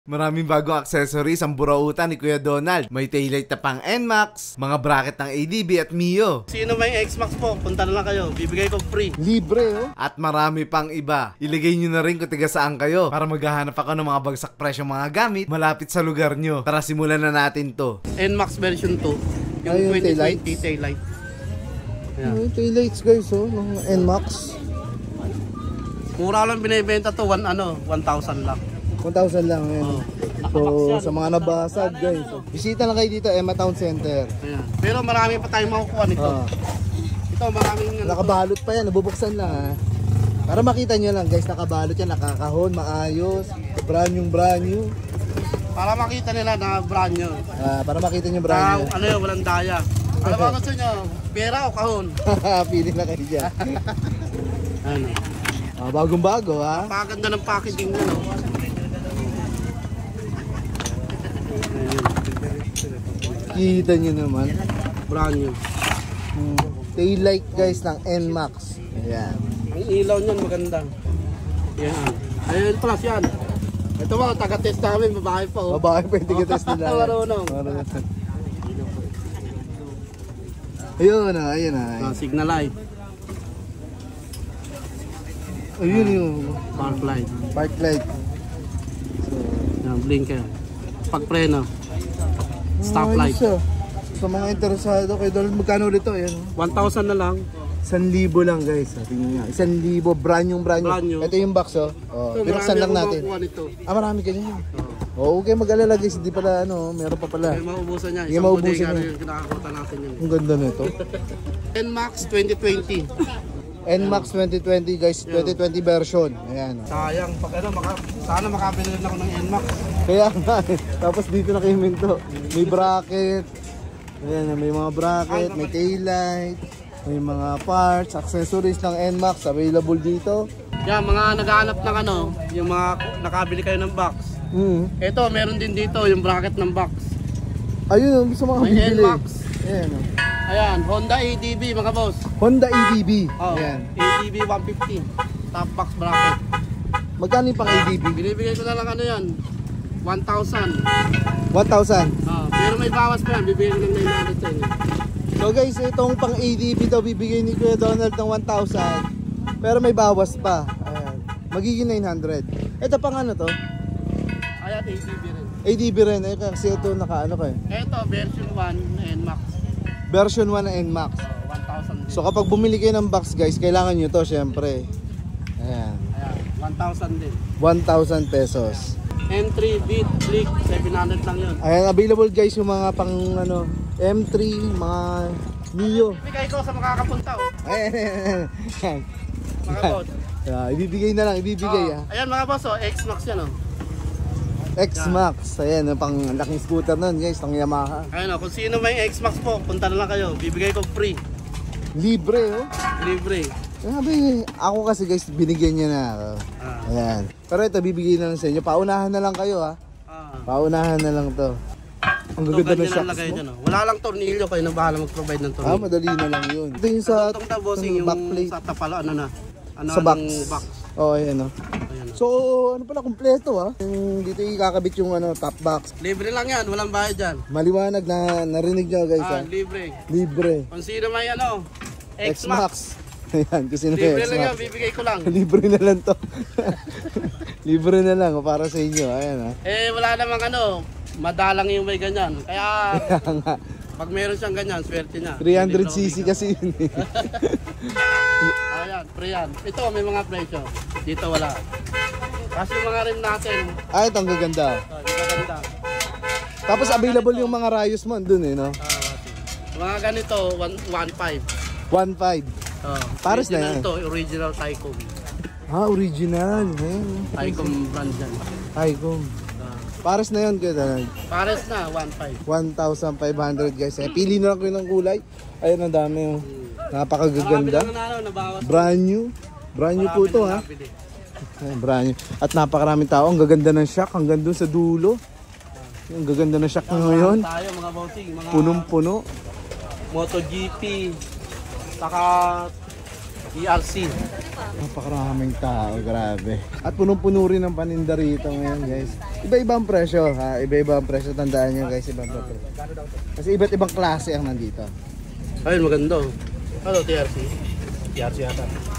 Maraming bagong accessories ang burautan ni Kuya Donald. May taillight na pang NMAX, mga bracket ng ADB at Mio. Sino may XMAX po, punta na lang kayo. Bibigay ko free. Libre, oh. At marami pang iba. Ilagay nyo na rin kung tiga saan kayo para maghahanap ako ng mga bagsak presyong mga gamit malapit sa lugar nyo. Tara, simulan na natin to. NMAX version 2. Yung Ay, yung 2020 taillight. Yung taillights guys, oh, ng NMAX. Mura lang binibenta to, 1,000 lang. 1,000 lang yan. Oh, So, sa mga nabasag guys, bisita lang kayo dito, Emma Town Center. Ayan. Pero marami pa tayong makukuha nito. Ito maraming Nakabalot pa yan, nabubuksan lang ha. Para makita nyo lang guys, nakabalot yan, nakakahon, maayos, brand new. Para makita nila na brand new. Para makita nyo brand new. Ano yun, walang daya. Ano ba gusto nyo? Pera o kahon? Pili na kayo dyan. Ano? Bagong bago ha. Napakaganda ng packaging nyo, no? Kita nyo naman. Brand new. Taillight guys ng NMAX. Ayan. Ang ilaw niyan maganda. Yan. Ayun plus yan. Ito ba, taga-test namin, babae pa oh. Babae pwede ka test nila. Marunong. Ayun na, ayun na. Signal light. Ayun yung Park light. park light. Yan, blinker. Pagpreno. Stop light. Sa mga interesado kay Donald, magkano ulit to? Ayan. 1,000 na lang. 1,000 lang guys. Tingnan nga. 1,000 brand new. Ito yung box oh. Binuksan lang natin. Marami ganyan. Okay, mag-alala guys, hindi pala meron pa pala. Hindi maubusan niya. Hindi maubusan niya. Yung kinakakuta natin yun. Ang ganda nito. NMAX 2020. NMAX 2020 guys, 2020 version. Ayan. Sayang, sana makabili rin ako ng NMAX. Kaya nga tapos dito na kay Minto. May bracket. Ayan, may mga bracket, may taillight, may mga parts, accessories ng NMAX available dito. Yan, mga naghahanap ng yung mga nakabili kayo ng box. Ito, meron din dito yung bracket ng box. Ayun, gusto mga may bibili. NMAX. Ayan. Ayan, Honda ADB mga boss. Honda ADB. Oh, ayan. ADB 150. Top box bracket. Magkano yung pang ADB? Binibigay ko na lang yan. 1,000. 1,000. Pero may bawas pa yan. Bibigyan ko ng 900 sa inyo. So guys, itong pang ADB daw bibigay ni Kuya Donald ng 1,000. Pero may bawas pa. Ayan. Magiging 900. Ito pang ano to? Ayan, ADB rin. ADB rin. Eh, kasi ito nakaano ka eh. Ito, version 1 na NMAX. Version 1 na NMAX. 1,000 din. So kapag bumili kayo ng box guys, kailangan nyo to syempre. Ayan. Ayan, 1,000 din. 1,000 pesos. M3 Beat Click 700 lang yun. Ayan, available guys yung mga pang M3, mga Mio. Ibigay ko sa makakapunta Ayan. mga boss. Ibibigay na lang, ibibigay Ayan mga boss, XMAX yan XMAX. Ayan, pang laking scooter nun guys, ng Yamaha. Ayun kung sino may XMAX po, punta na lang kayo. Bibigay ko free. Libre oh. Libre. Sabi, ako kasi guys, binigyan niya na ako. Ayan. Pero ito, bibigay na lang sa inyo. Paunahan na lang kayo ha. Paunahan na lang to. Ang gaganda ng shocks mo. Wala lang tornilyo, kayo na bahala mag-provide ng tornilyo. Madali na lang yun. Ito yung sa backplate. Sa tapalo, sa box. Oo, ayan o. So, pala, kompleto ha. Dito ikakabit yung top box. Libre lang yan, walang bayad dyan. Maliwanag na narinig nyo guys ha. Libre. Libre. Kung sino may XMAX. Ayan, kasi libre lang yan, bibigay ko lang. Libre na lang to. Libre na lang para sa inyo. Ayan ha. Wala namang madalang yung may ganyan. Kaya pag meron siyang ganyan, swerte niya. 300cc kasi yun eh. Ayan, pre yan. Ito, may mga presyo. Dito wala. Kasi yung mga rim natin. Ito ang gaganda. Gaganda. Tapos available yung mga rayos mo dun eh, no? Mga ganito, 1.5. 1.5. Pares na yan. Ito, original Taicom. Original. Taicom brand yan. Taicom. Pares na yun kaya. Pares na, 1.5. 1,500 guys. Pili na lang kayo ng kulay. Ayun, ang dami yung napakagaganda. Brand new. Brand new po ito ha. Brand new. At napakaraming tao. Ang gaganda ng shock. Hanggang dun sa dulo. Ang gaganda ng shock ngayon. Punong-puno. MotoGP. Saka ERC. Napakaraming tao, grabe. At punong-puno rin ang paninda rito ngayon, guys. Iba-iba ang presyo, ha? Iba-iba ang presyo. Tandaan nyo, guys, iba-iba presyo. Kasi iba't ibang klase ang nandito. Ayun, maganda. Ano, TRC? TRC yata.